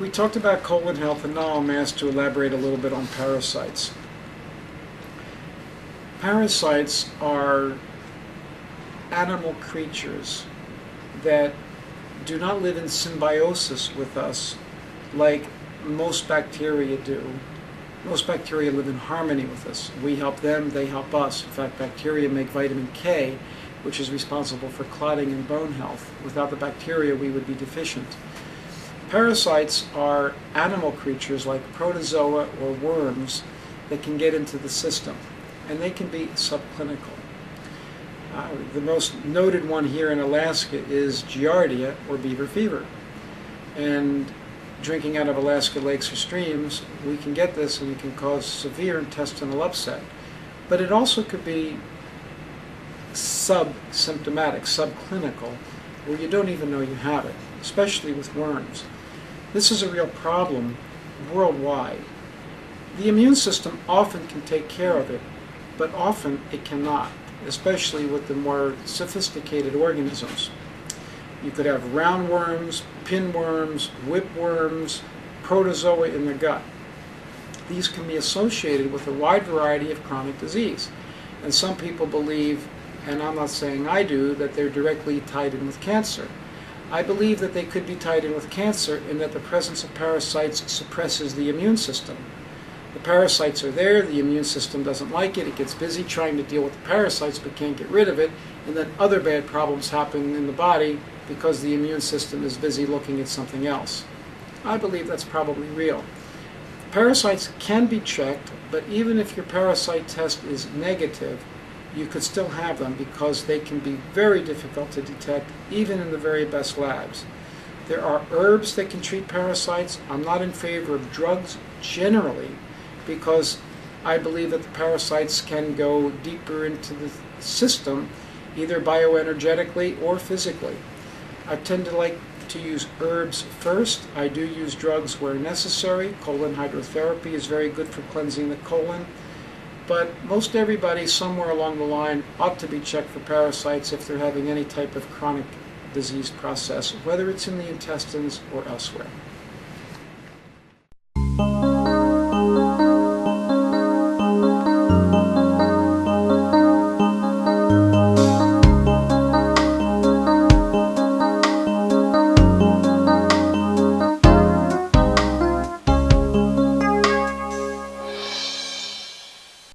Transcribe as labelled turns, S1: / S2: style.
S1: We talked about colon health, and now I'm asked to elaborate a little bit on parasites. Parasites are animal creatures that do not live in symbiosis with us like most bacteria do. Most bacteria live in harmony with us. We help them, they help us. In fact, bacteria make vitamin K, which is responsible for clotting and bone health. Without the bacteria, we would be deficient. Parasites are animal creatures like protozoa or worms that can get into the system, and they can be subclinical. The most noted one here in Alaska is Giardia, or beaver fever. And drinking out of Alaska lakes or streams, we can get this and it can cause severe intestinal upset. But it also could be subsymptomatic, subclinical, where you don't even know you have it, especially with worms. This is a real problem worldwide. The immune system often can take care of it, but often it cannot, especially with the more sophisticated organisms. You could have roundworms, pinworms, whipworms, protozoa in the gut. These can be associated with a wide variety of chronic disease. And some people believe, and I'm not saying I do, that they're directly tied in with cancer. I believe that they could be tied in with cancer in that the presence of parasites suppresses the immune system. The parasites are there, the immune system doesn't like it, it gets busy trying to deal with the parasites but can't get rid of it, and then other bad problems happen in the body because the immune system is busy looking at something else. I believe that's probably real. Parasites can be checked, but even if your parasite test is negative, you could still have them because they can be very difficult to detect even in the very best labs. There are herbs that can treat parasites. I'm not in favor of drugs generally because I believe that the parasites can go deeper into the system either bioenergetically or physically. I tend to like to use herbs first. I do use drugs where necessary. Colon hydrotherapy is very good for cleansing the colon. But most everybody somewhere along the line ought to be checked for parasites if they're having any type of chronic disease process, whether it's in the intestines or elsewhere.